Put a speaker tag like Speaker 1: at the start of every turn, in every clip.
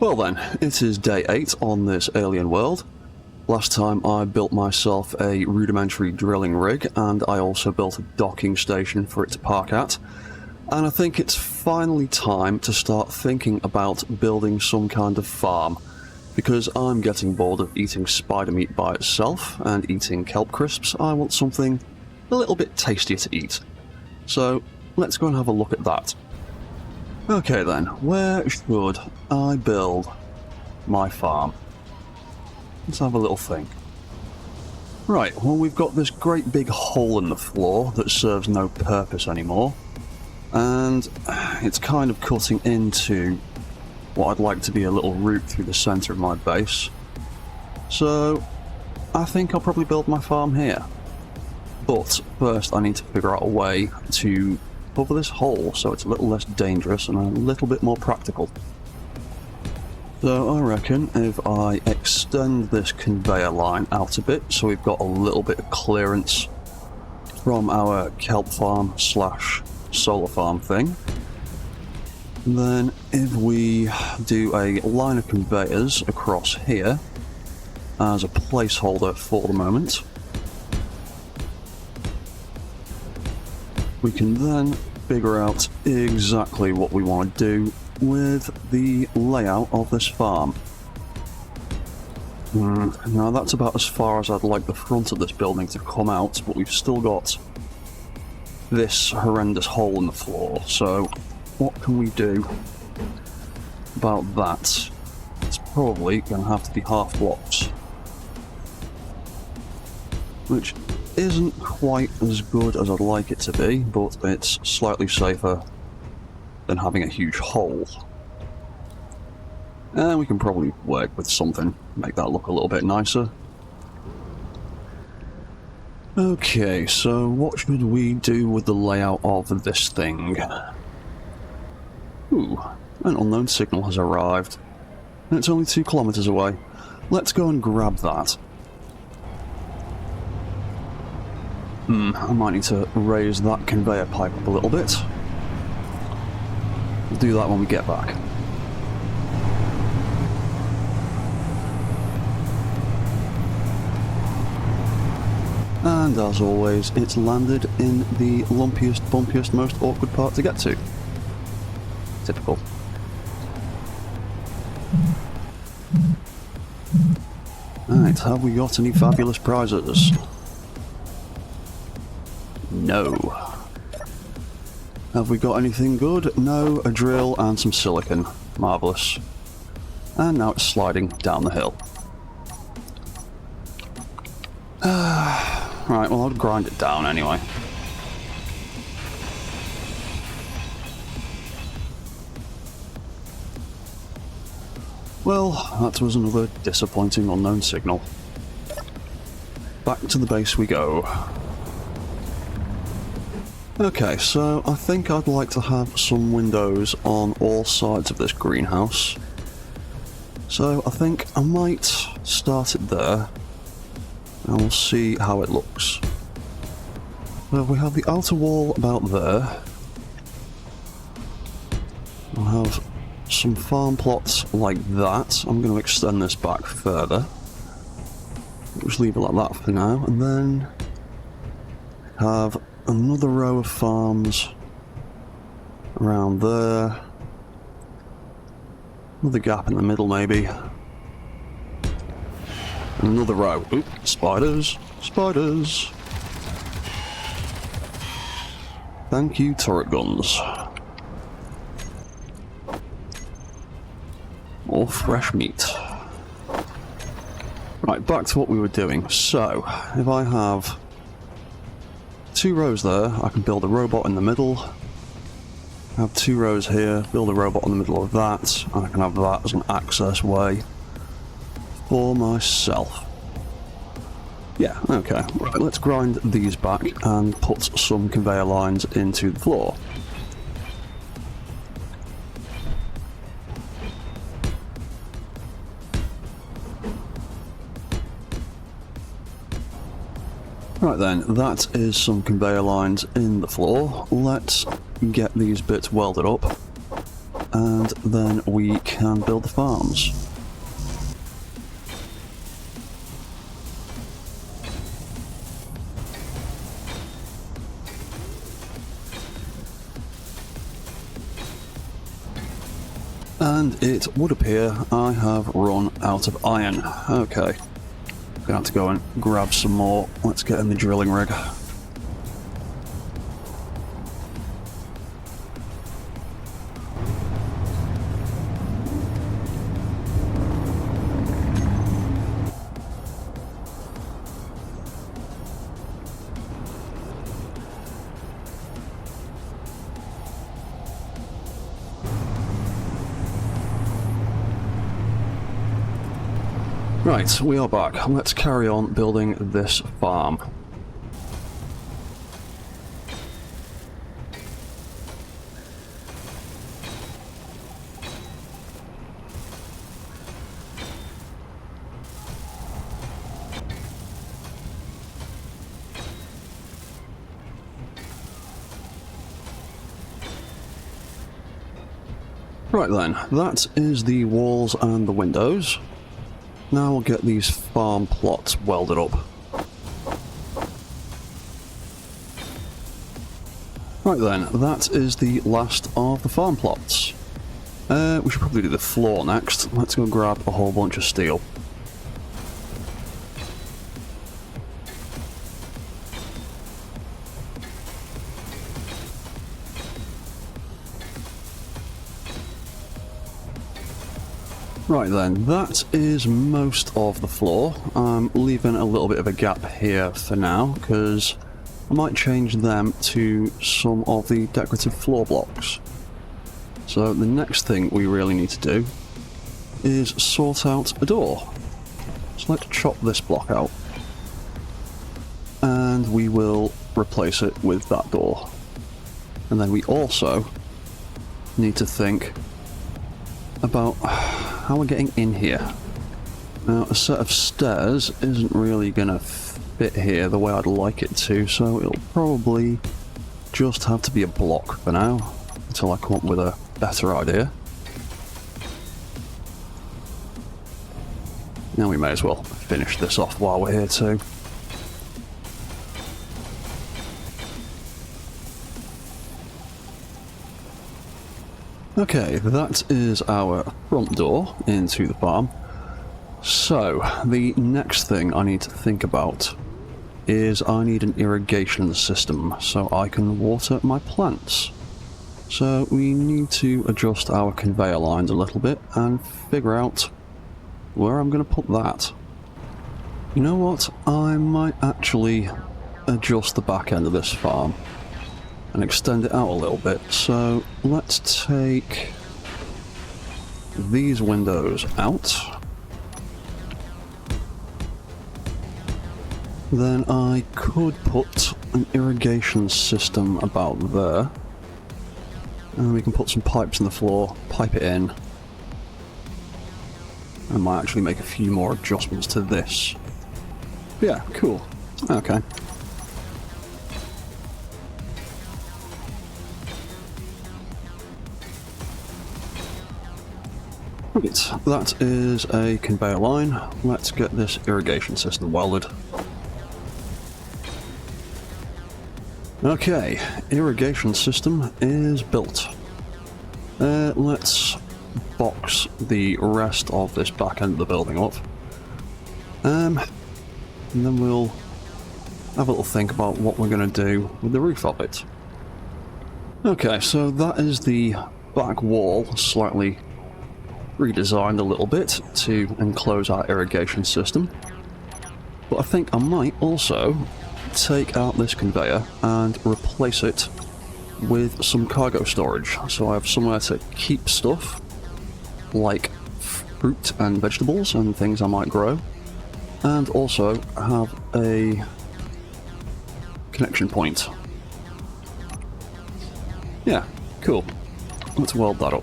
Speaker 1: Well then, it is day 8 on this alien world. Last time I built myself a rudimentary drilling rig, and I also built a docking station for it to park at. And I think it's finally time to start thinking about building some kind of farm, because I'm getting bored of eating spider meat by itself and eating kelp crisps. I want something a little bit tastier to eat. So let's go and have a look at that. Okay then, where should I build my farm? Let's have a little think. Right, well, we've got this great big hole in the floor that serves no purpose anymore, and it's kind of cutting into what I'd like to be a little route through the centre of my base. So I think I'll probably build my farm here. But first I need to figure out a way to cover this hole so it's a little less dangerous and a little bit more practical. So I reckon if I extend this conveyor line out a bit so we've got a little bit of clearance from our kelp farm slash solar farm thing, then if we do a line of conveyors across here as a placeholder for the moment, we can then figure out exactly what we want to do with the layout of this farm. Now that's about as far as I'd like the front of this building to come out, but we've still got this horrendous hole in the floor, so what can we do about that? It's probably going to have to be half blocks, which isn't quite as good as I'd like it to be, but it's slightly safer than having a huge hole. And we can probably work with something, make that look a little bit nicer. Okay, so what should we do with the layout of this thing? Ooh, an unknown signal has arrived, and it's only 2 kilometers away. Let's go and grab that. I might need to raise that conveyor pipe up a little bit. We'll do that when we get back. And as always, it's landed in the lumpiest, bumpiest, most awkward part to get to. Typical. Right, have we got any fabulous prizes? No. Have we got anything good? No, a drill and some silicon. Marvellous. And now it's sliding down the hill. Right, well, I'll grind it down anyway. Well, that was another disappointing unknown signal. Back to the base we go. Okay, so I think I'd like to have some windows on all sides of this greenhouse. So I think I might start it there, and we'll see how it looks. So we have the outer wall about there. We'll have some farm plots like that. I'm going to extend this back further. We'll just leave it like that for now, and then have another row of farms around there. Another gap in the middle maybe. And another row. Oop, spiders. Spiders. Thank you, turret guns. More fresh meat. Right, back to what we were doing. So, if I have 2 rows there, I can build a robot in the middle. I have 2 rows here, build a robot in the middle of that, and I can have that as an access way for myself. Yeah, okay. Right, let's grind these back and put some conveyor lines into the floor. Right then, that is some conveyor lines in the floor. Let's get these bits welded up and then we can build the farms. And it would appear I have run out of iron. Okay. Gonna have to go and grab some more. Let's get in the drilling rig. Right, we are back. Let's carry on building this farm. Right then, that is the walls and the windows. Now we'll get these farm plots welded up. Right then, that is the last of the farm plots. We should probably do the floor next. Let's go grab a whole bunch of steel. Right then, that is most of the floor. I'm leaving a little bit of a gap here for now, because I might change them to some of the decorative floor blocks. So the next thing we really need to do is sort out a door. So let's chop this block out. And we will replace it with that door. And then we also need to think about how we're getting in here. Now, a set of stairs isn't really going to fit here the way I'd like it to, so it'll probably just have to be a block for now, until I come up with a better idea. Now we may as well finish this off while we're here too. Okay, that is our front door into the farm. So, the next thing I need to think about is I need an irrigation system so I can water my plants. So we need to adjust our conveyor lines a little bit and figure out where I'm going to put that. You know what? I might actually adjust the back end of this farm and extend it out a little bit. So let's take these windows out. Then I could put an irrigation system about there. And we can put some pipes in the floor, pipe it in. I might actually make a few more adjustments to this. But yeah, cool. Okay. Right, that is a conveyor line. Let's get this irrigation system welded. Okay, irrigation system is built. Let's box the rest of this back end of the building up. And then we'll have a little think about what we're going to do with the roof of it. Okay, so that is the back wall, slightly redesigned a little bit to enclose our irrigation system. But I think I might also take out this conveyor and replace it with some cargo storage, so I have somewhere to keep stuff like fruit and vegetables and things I might grow, and also have a connection point. Yeah, cool. Let's weld that up.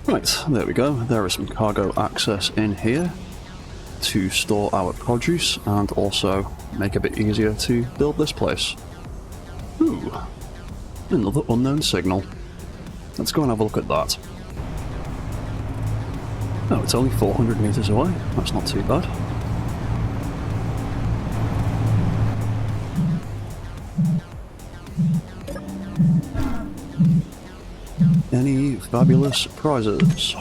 Speaker 1: Right, there we go. There is some cargo access in here to store our produce and also make it a bit easier to build this place. Ooh, another unknown signal. let's go and have a look at that. Oh, it's only 400 meters away. That's not too bad. Any fabulous prizes?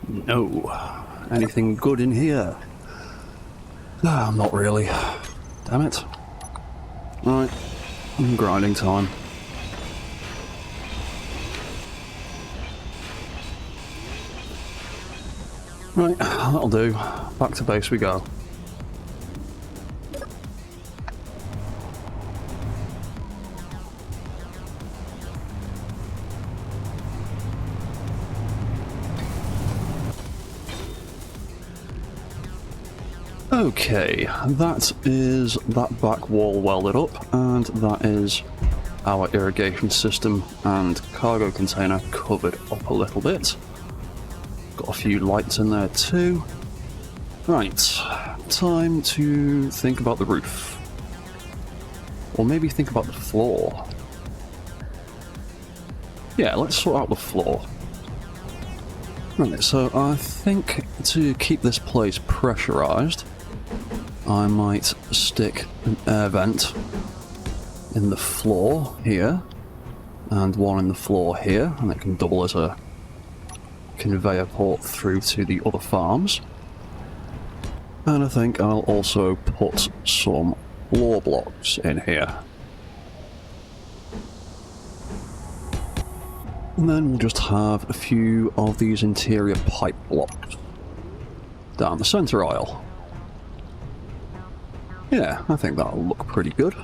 Speaker 1: No. Anything good in here? Ah, not really. Damn it. Right. Grinding time. Right, that'll do. Back to base we go. Okay, that is that back wall welded up, and that is our irrigation system and cargo container covered up a little bit. Got a few lights in there too. Right, time to think about the roof. Or maybe think about the floor. Yeah, let's sort out the floor. Right, so I think to keep this place pressurized, I might stick an air vent in the floor here, and one in the floor here, and it can double as a conveyor port through to the other farms. And I think I'll also put some floor blocks in here. And then we'll just have a few of these interior pipe blocks down the centre aisle. Yeah, I think that'll look pretty good.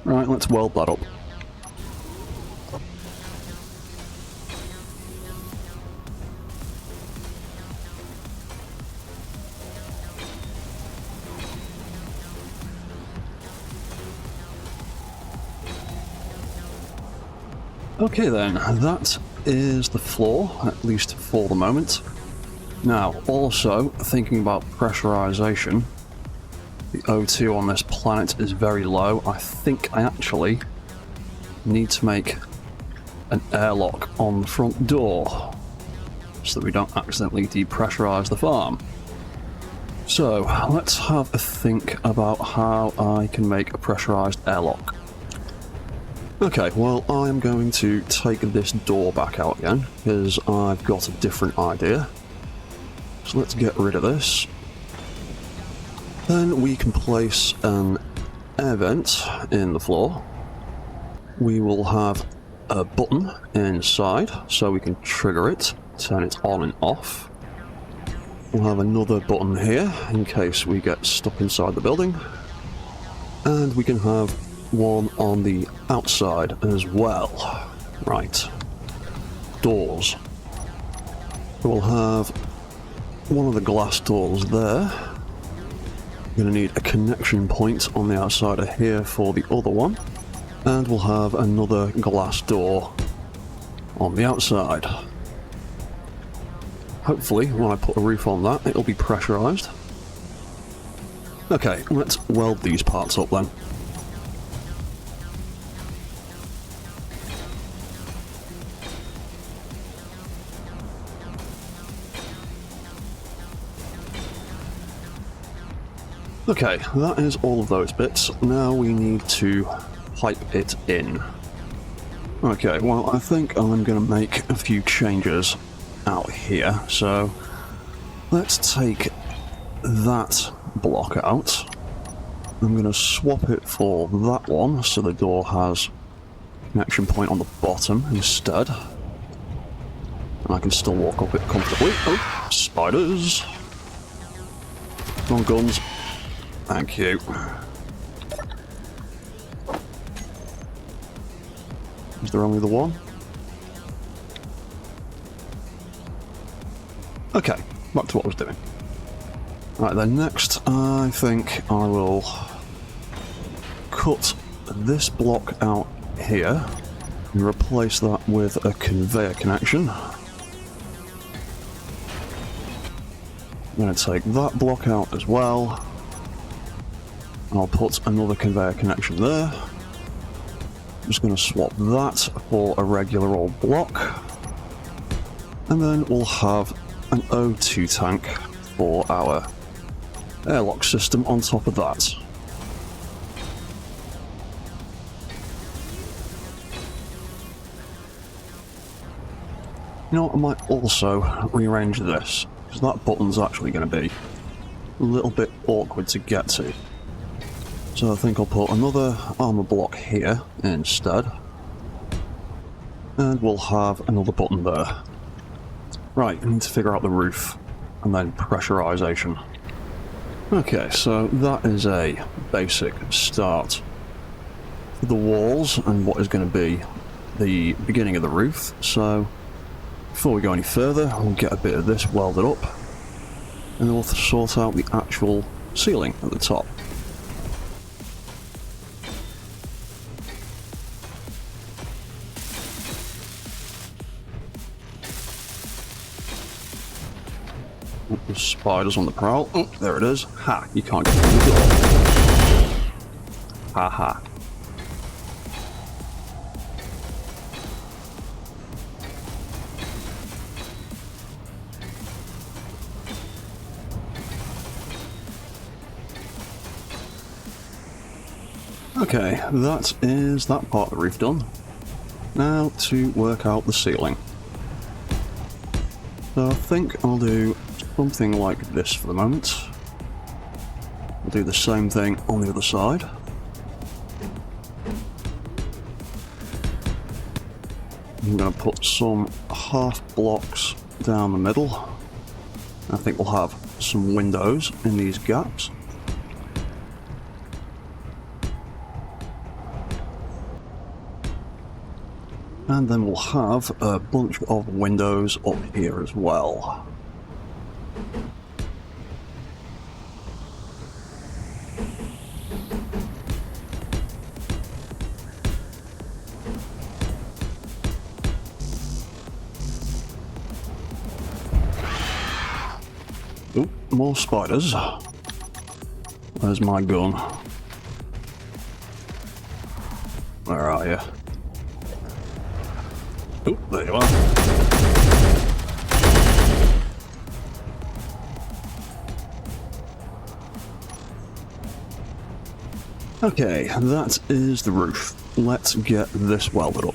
Speaker 1: Right, let's weld that up. Okay then, that is the floor, at least for the moment. Now, also, thinking about pressurization, the O2 on this planet is very low. I think I actually need to make an airlock on the front door so that we don't accidentally depressurize the farm. So, let's have a think about how I can make a pressurized airlock. Okay, well, I'm going to take this door back out again, because I've got a different idea. So let's get rid of this. Then we can place an air vent in the floor. We will have a button inside, so we can trigger it, turn it on and off. We'll have another button here, in case we get stuck inside the building. And we can have one on the outside as well. Right. Doors. We'll have one of the glass doors there. We're going to need a connection point on the outside of here for the other one. And we'll have another glass door on the outside. Hopefully, when I put a roof on that, it'll be pressurized. Okay, let's weld these parts up then. Okay, that is all of those bits. Now we need to pipe it in. Okay, well, I think I'm going to make a few changes out here. So, let's take that block out. I'm going to swap it for that one, so the door has a connection point on the bottom instead. And I can still walk up it comfortably. Oh, spiders! Come on, guns. Thank you. Is there only the one? Okay, back to what I was doing. Right then, next I think I will cut this block out here and replace that with a conveyor connection. I'm going to take that block out as well. I'll put another conveyor connection there. Just going to swap that for a regular old block. And then we'll have an O2 tank for our airlock system on top of that. You know what, I might also rearrange this, because that button's actually going to be a little bit awkward to get to. So I think I'll put another armor block here instead. And we'll have another button there. Right, I need to figure out the roof, and then pressurization. Okay, so that is a basic start for the walls and what is going to be the beginning of the roof. So before we go any further, we'll get a bit of this welded up, and then we'll sort out the actual ceiling at the top. There's spiders on the prowl. Oh, there it is. Ha! You can't get through the door. Ha ha. Okay, that is that part of the roof done. Now to work out the ceiling. So I think I'll do something like this for the moment. I'll do the same thing on the other side. I'm going to put some half blocks down the middle. I think we'll have some windows in these gaps. And then we'll have a bunch of windows up here as well. Oop, more spiders. Where's my gun? Where are you? Oh, there you are. Okay, that is the roof. Let's get this welded up.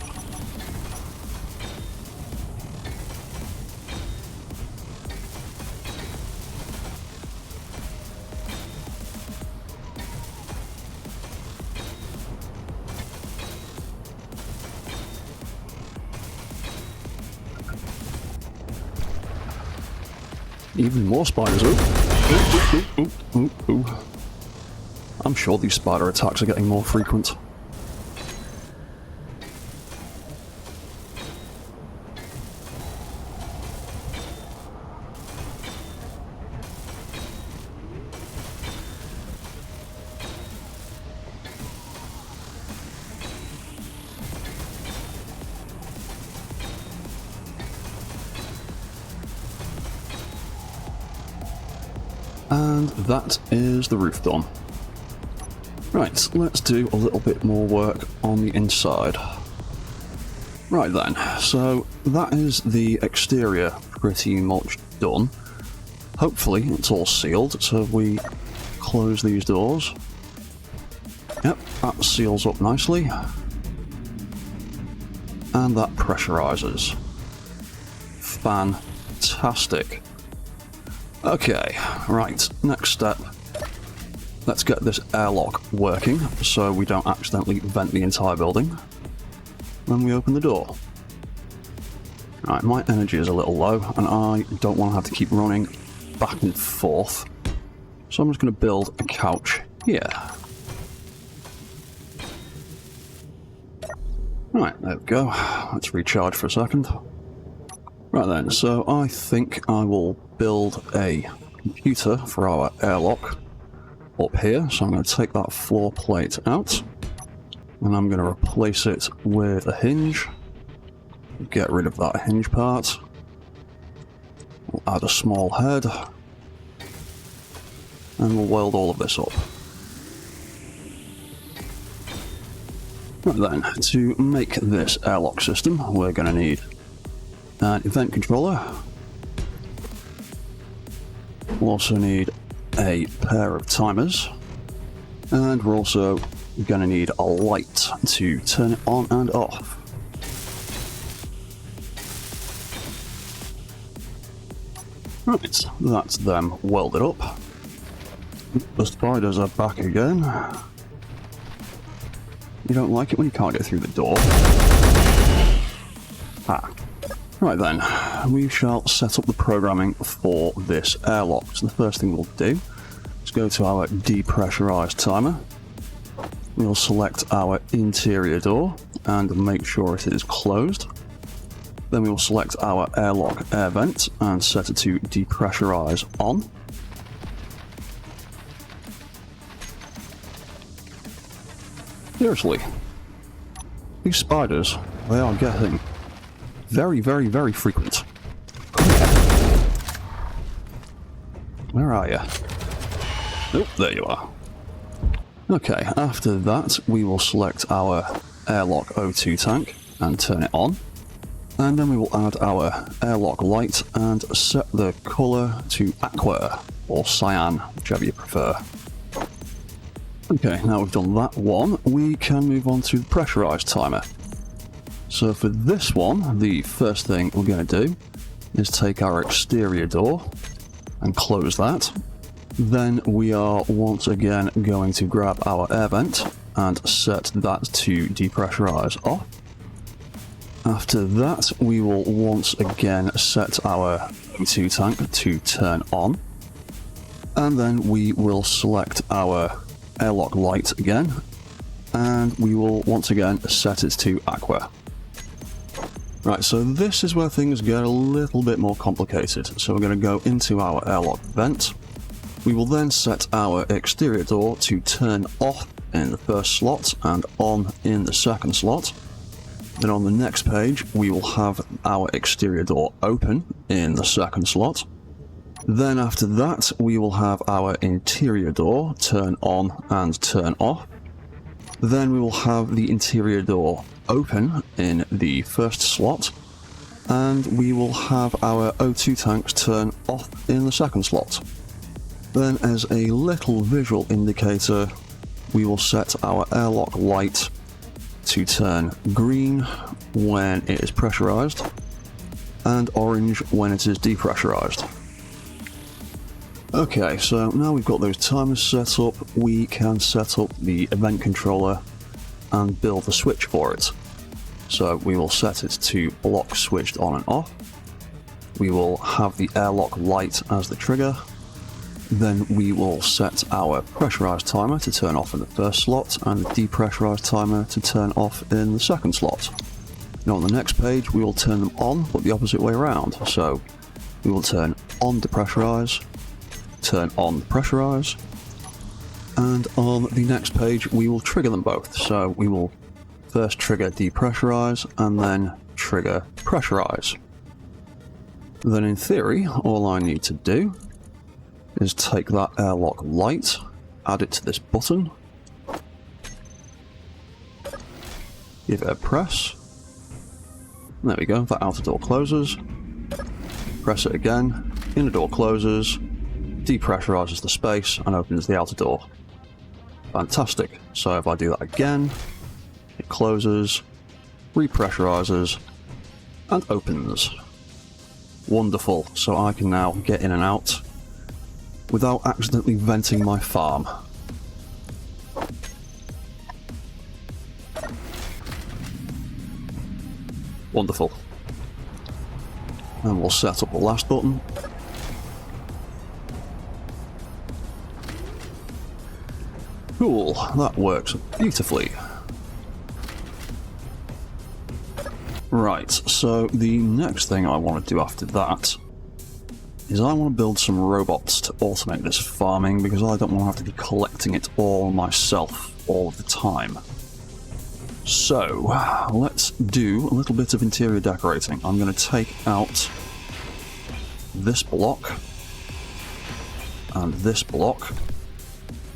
Speaker 1: Even more spiders. Ooh. I'm sure these spider attacks are getting more frequent. And that is the roof done. Right, let's do a little bit more work on the inside. Right then, so that is the exterior pretty much done. Hopefully it's all sealed, so we close these doors. Yep, that seals up nicely. And that pressurizes. Fantastic. Okay, right, next step. Let's get this airlock working so we don't accidentally vent the entire building. Then we open the door. Right, my energy is a little low and I don't want to have to keep running back and forth. So I'm just going to build a couch here. Right, there we go. Let's recharge for a second. Right then, so I think I will build a computer for our airlock up here. So I'm going to take that floor plate out and I'm going to replace it with a hinge. Get rid of that hinge part. We'll add a small head and we'll weld all of this up. Right then, to make this airlock system, we're going to need an event controller. We'll also need a pair of timers, and we're also going to need a light to turn it on and off. Right, that's them welded up. The spiders are back again. You don't like it when you can't get through the door. Ah. Right then, we shall set up the programming for this airlock. So the first thing we'll do is go to our depressurized timer. We'll select our interior door and make sure it is closed. Then we will select our airlock air vent and set it to depressurize on. Seriously, these spiders, they are getting very, very, very frequent. Where are you? Oh, there you are. Okay, after that, we will select our airlock O2 tank and turn it on. And then we will add our airlock light and set the colour to aqua or cyan, whichever you prefer. Okay, now we've done that one, we can move on to the pressurized timer. So for this one, the first thing we're going to do is take our exterior door and close that. Then we are once again going to grab our air vent and set that to depressurize off. After that, we will once again set our O2 tank to turn on. And then we will select our airlock light again, and we will once again set it to aqua. Right, so this is where things get a little bit more complicated. So we're going to go into our airlock vent. We will then set our exterior door to turn off in the first slot and on in the second slot. Then on the next page, we will have our exterior door open in the second slot. Then after that, we will have our interior door turn on and turn off. Then we will have the interior door open in the first slot. And we will have our O2 tanks turn off in the second slot. Then as a little visual indicator, we will set our airlock light to turn green when it is pressurized and orange when it is depressurized. Okay, so now we've got those timers set up, we can set up the event controller and build the switch for it. So we will set it to block switched on and off. We will have the airlock light as the trigger. Then we will set our pressurized timer to turn off in the first slot and the depressurized timer to turn off in the second slot. Now on the next page we will turn them on, but the opposite way around. So we will turn on depressurize, turn on pressurize, and on the next page we will trigger them both. So we will first trigger depressurize and then trigger pressurize. Then in theory, all I need to do is take that airlock light, add it to this button, give it a press. There we go, that outer door closes. Press it again, inner door closes, depressurizes the space and opens the outer door. Fantastic. So if I do that again, it closes, repressurizes, and opens. Wonderful. So I can now get in and out without accidentally venting my farm. Wonderful. And we'll set up the last button. Cool, that works beautifully. Right, so the next thing I want to do after that is I want to build some robots to automate this farming because I don't want to have to be collecting it all myself all the time. So, let's do a little bit of interior decorating. I'm going to take out this block and this block,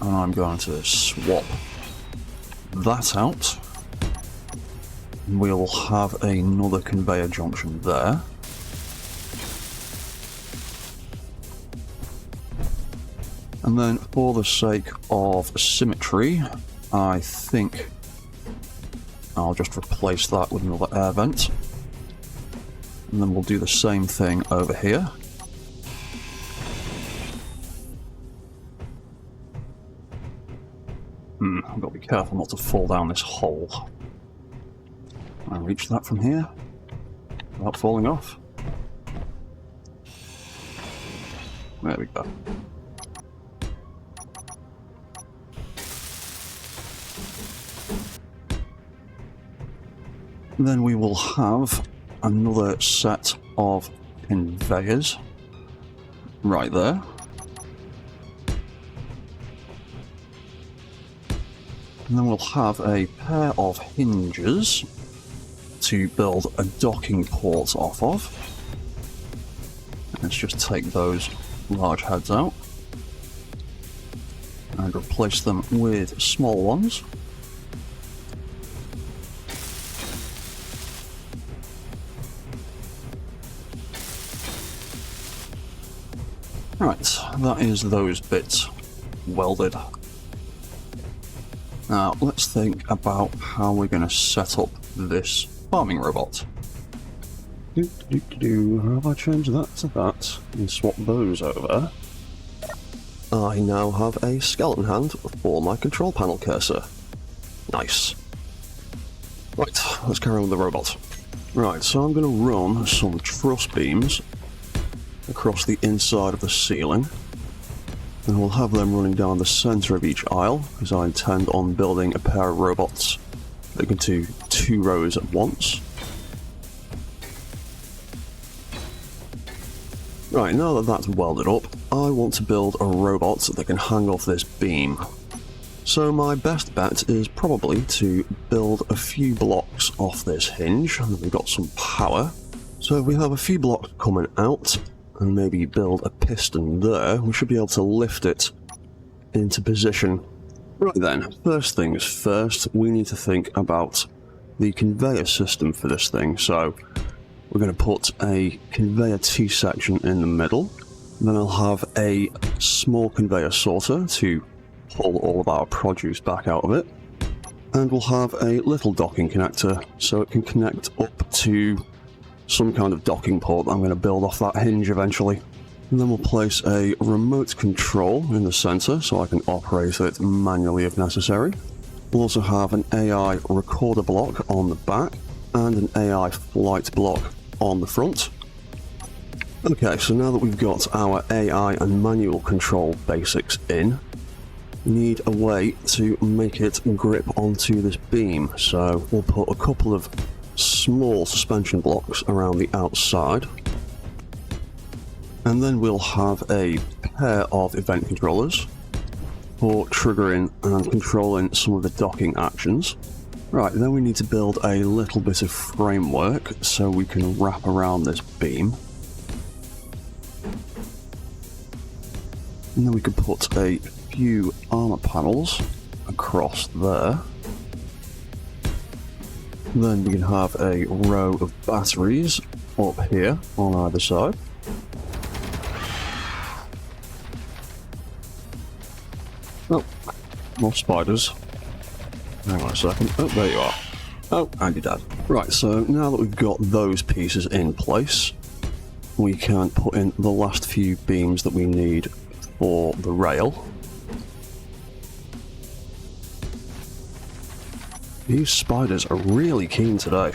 Speaker 1: and I'm going to swap that out we'll have another conveyor junction there. And then for the sake of symmetry, I think I'll just replace that with another air vent. And then we'll do the same thing over here. I've got to be careful not to fall down this hole. Can I reach that from here without falling off? There we go. Then we will have another set of conveyors right there. And then we'll have a pair of hinges to build a docking port off of. Let's just take those large heads out and replace them with small ones. Right, that is those bits welded. Now, let's think about how we're going to set up this farming robot. How have I changed that to that and swap those over? I now have a skeleton hand for my control panel cursor. Nice. Right, let's carry on with the robot. Right, so I'm going to run some truss beams across the inside of the ceiling. And we'll have them running down the centre of each aisle, because I intend on building a pair of robots that can do 2 rows at once. Right, now that that's welded up, I want to build a robot that can hang off this beam. So my best bet is probably to build a few blocks off this hinge, and we've got some power. So if we have a few blocks coming out, and maybe build a piston there, we should be able to lift it into position. Right then, first things first, we need to think about the conveyor system for this thing. So we're going to put a conveyor T-section in the middle, then I'll have a small conveyor sorter to pull all of our produce back out of it, and we'll have a little docking connector so it can connect up to some kind of docking port that I'm going to build off that hinge eventually. And then we'll place a remote control in the center so I can operate it manually if necessary. We'll also have an AI recorder block on the back and an AI flight block on the front. Okay, so now that we've got our AI and manual control basics in, we need a way to make it grip onto this beam. So we'll put a couple of small suspension blocks around the outside, and then we'll have a pair of event controllers for triggering and controlling some of the docking actions. Right, then we need to build a little bit of framework so we can wrap around this beam, and then we could put a few armor panels across there. Then we can have a row of batteries up here on either side. Oh, more spiders. Hang on a second. Oh, there you are. Oh, and you're dead. Right, so now that we've got those pieces in place, we can put in the last few beams that we need for the rail. These spiders are really keen today.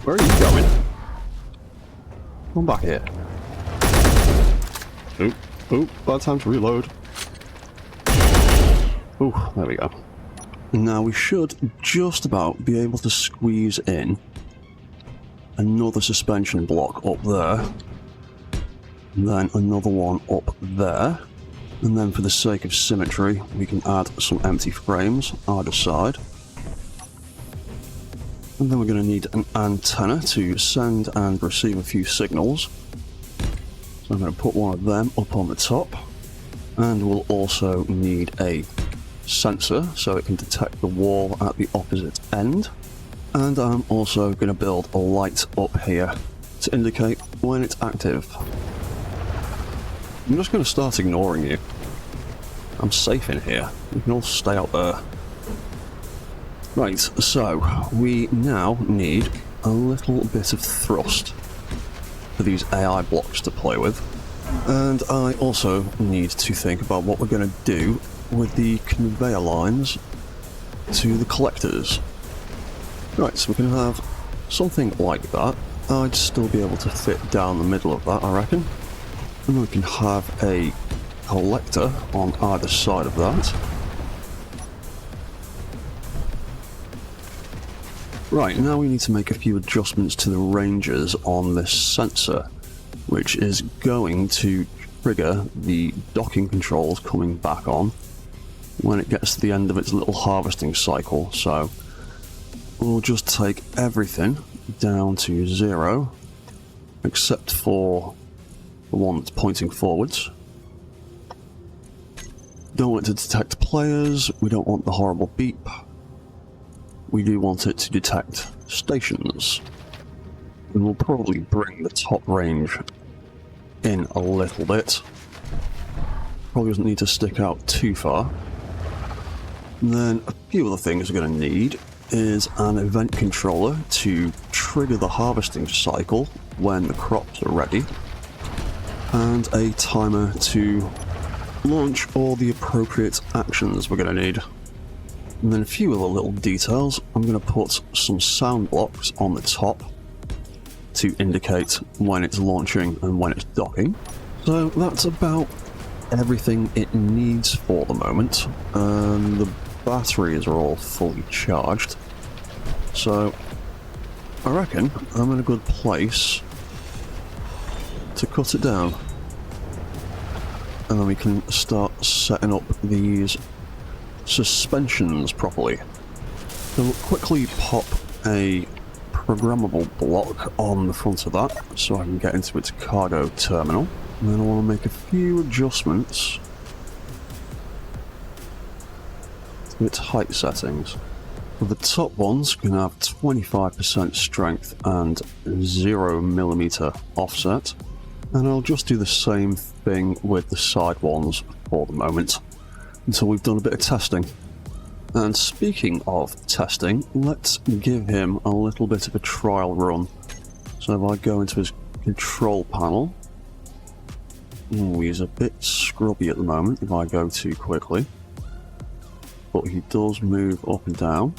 Speaker 1: Where are you going? Come back here. Oop, bad time to reload. Ooh, there we go. Now we should just about be able to squeeze in another suspension block up there. And then another one up there. And then for the sake of symmetry, we can add some empty frames either side. And then we're going to need an antenna to send and receive a few signals. So So I'm going to put one of them up on the top, and we'll also need a sensor so it can detect the wall at the opposite end. And I'm also going to build a light up here to indicate when it's active. I'm just going to start ignoring you. I'm safe in here. You can all stay out there. Right, so we now need a little bit of thrust for these AI blocks to play with. And I also need to think about what we're going to do with the conveyor lines to the collectors. Right, so we can have something like that. I'd still be able to fit down the middle of that, I reckon. And then we can have a collector on either side of that. Right, now we need to make a few adjustments to the ranges on this sensor, which is going to trigger the docking controls coming back on when it gets to the end of its little harvesting cycle. So we'll just take everything down to 0, except for the one that's pointing forwards. Don't want it to detect players, we don't want the horrible beep. We do want it to detect stations. And we'll probably bring the top range in a little bit. Probably doesn't need to stick out too far. And then a few other things we're going to need is an event controller to trigger the harvesting cycle when the crops are ready, and a timer to launch all the appropriate actions we're going to need. And then a few other little details. I'm going to put some sound blocks on the top to indicate when it's launching and when it's docking. So that's about everything it needs for the moment, and the batteries are all fully charged. So I reckon I'm in a good place to cut it down. And then we can start setting up these suspensions properly. So we'll quickly pop a programmable block on the front of that so I can get into its cargo terminal. And then I want to make a few adjustments to its height settings. For the top ones, we can have 25% strength and 0mm offset. And I'll just do the same thing with the side ones for the moment, until we've done a bit of testing. And speaking of testing, let's give him a little bit of a trial run. So if I go into his control panel, he's a bit scrubby at the moment if I go too quickly, but he does move up and down.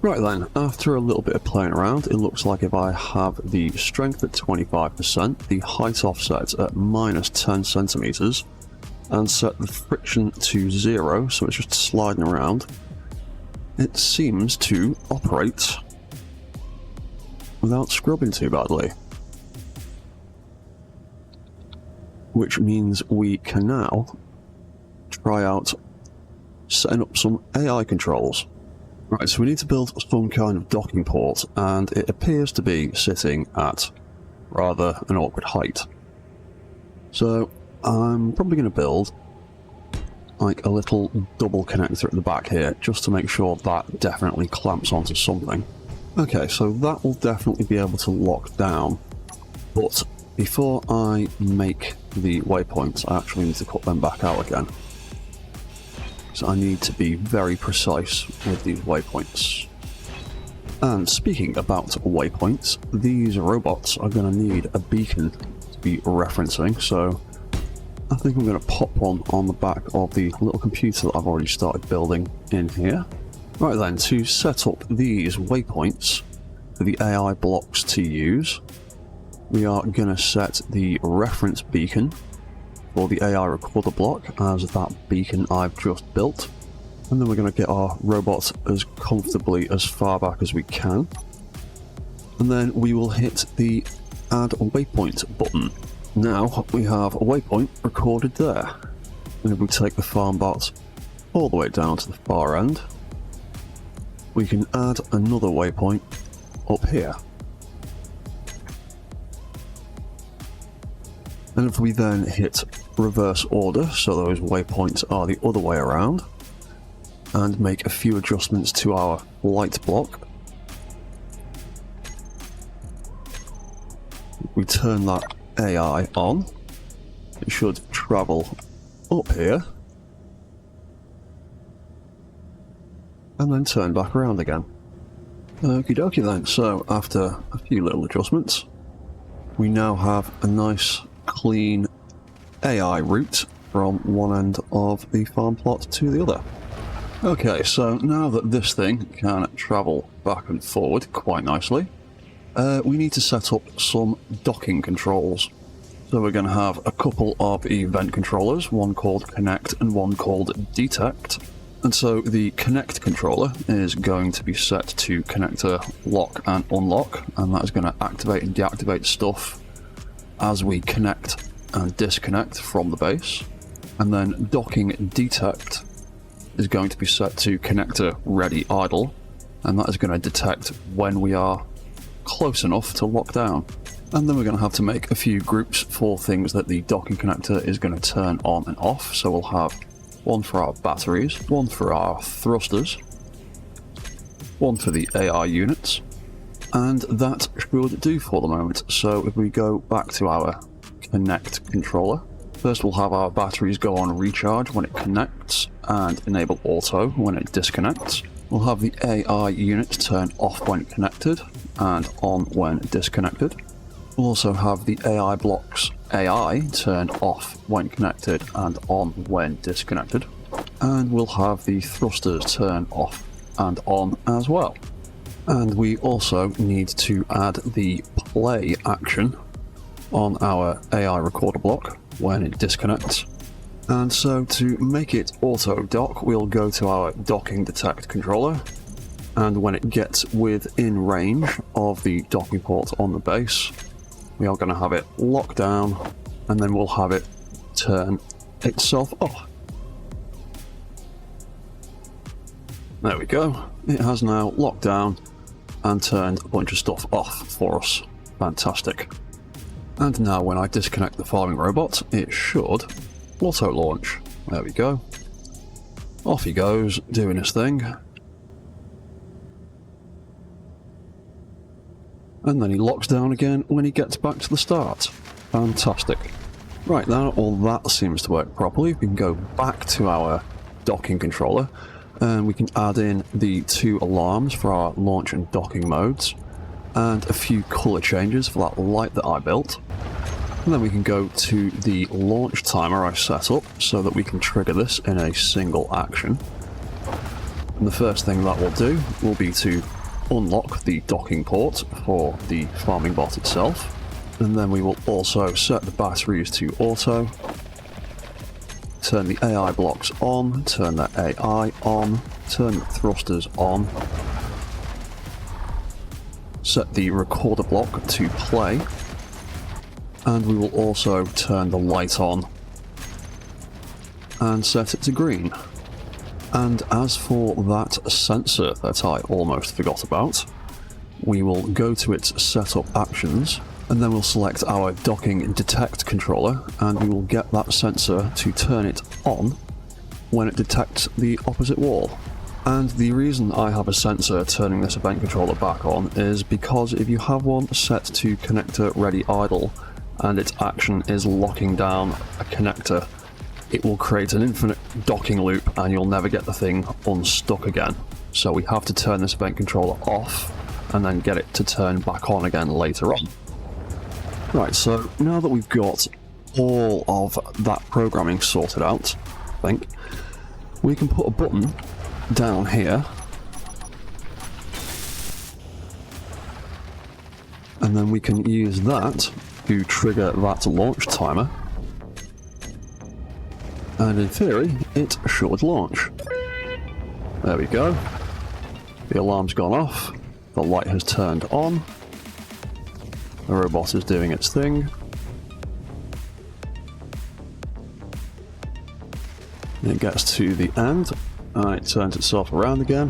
Speaker 1: Right then, after a little bit of playing around, it looks like if I have the strength at 25%, the height offset at -10 centimeters, and set the friction to 0, so it's just sliding around, it seems to operate without scrubbing too badly. Which means we can now try out setting up some AI controls. Right, so we need to build some kind of docking port, and it appears to be sitting at rather an awkward height. So I'm probably going to build like a little double connector at the back here, just to make sure that definitely clamps onto something. Okay, so that will definitely be able to lock down, but before I make the waypoints, I actually need to cut them back out again. So I need to be very precise with these waypoints. And speaking about waypoints, these robots are going to need a beacon to be referencing, so I think I'm going to pop one on the back of the little computer that I've already started building in here. Right then, to set up these waypoints for the AI blocks to use, we are going to set the reference beacon for the AI recorder block as that beacon I've just built. And then we're going to get our robot as comfortably as far back as we can. And then we will hit the add waypoint button. Now we have a waypoint recorded there. And if we take the farm bot all the way down to the far end, we can add another waypoint up here. And if we then hit reverse order, so those waypoints are the other way around, and make a few adjustments to our light block, we turn that AI on. It should travel up here and then turn back around again. Okie dokie then, so after a few little adjustments, we now have a nice clean AI route from one end of the farm plot to the other. Okay, so now that this thing can travel back and forward quite nicely, we need to set up some docking controls. So we're going to have a couple of event controllers, one called Connect and one called Detect. And so the Connect controller is going to be set to connector lock and unlock, and that is going to activate and deactivate stuff as we connect and disconnect from the base. And then Docking Detect is going to be set to connector ready idle, and that is going to detect when we are close enough to lock down. And then we're going to have to make a few groups for things that the docking connector is going to turn on and off. So we'll have one for our batteries, one for our thrusters, one for the AI units, and that should do for the moment. So if we go back to our Connect controller, first we'll have our batteries go on recharge when it connects and enable auto when it disconnects. We'll have the AI unit turn off when connected and on when disconnected. We'll also have the AI blocks AI turn off when connected and on when disconnected. And we'll have the thrusters turn off and on as well. And we also need to add the play action on our AI recorder block when it disconnects. And so to make it auto dock, we'll go to our docking detect controller, and when it gets within range of the docking port on the base, we are going to have it lock down, and then we'll have it turn itself off. There we go. It has now locked down and turned a bunch of stuff off for us. Fantastic. And now when I disconnect the farming robot, it should auto launch. There we go. Off he goes, doing his thing. And then he locks down again when he gets back to the start. Fantastic. Right, now all that seems to work properly. We can go back to our docking controller, and we can add in the 2 alarms for our launch and docking modes, and a few colour changes for that light that I built. And then we can go to the launch timer I set up so that we can trigger this in a single action. And the first thing that we'll do will be to unlock the docking port for the farming bot itself. And then we will also set the batteries to auto, turn the AI blocks on, turn the AI on, turn the thrusters on, set the recorder block to play, and we will also turn the light on and set it to green. And as for that sensor that I almost forgot about, we will go to its setup actions, and then we'll select our docking detect controller, and we will get that sensor to turn it on when it detects the opposite wall. And the reason I have a sensor turning this event controller back on is because if you have one set to connector ready idle and its action is locking down a connector, it will create an infinite docking loop and you'll never get the thing unstuck again. So we have to turn this event controller off and then get it to turn back on again later on. Right, so now that we've got all of that programming sorted out, I think, we can put a button down here, and then we can use that to trigger that launch timer, and in theory it should launch. There we go. The alarm's gone off, the light has turned on, the robot is doing its thing. It gets to the end and it turns itself around again.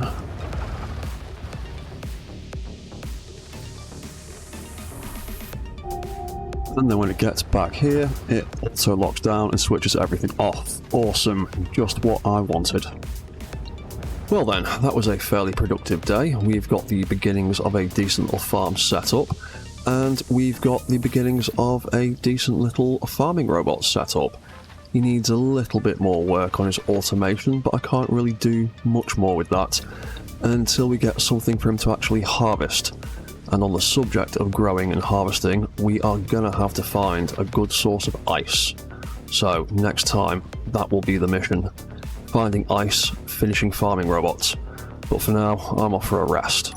Speaker 1: And then when it gets back here, it auto locks down and switches everything off. Awesome, just what I wanted. Well then, that was a fairly productive day. We've got the beginnings of a decent little farm set up, and we've got the beginnings of a decent little farming robot set up. He needs a little bit more work on his automation, but I can't really do much more with that until we get something for him to actually harvest. And on the subject of growing and harvesting, we are gonna have to find a good source of ice. So next time, that will be the mission. Finding ice, finishing farming robots. But for now, I'm off for a rest.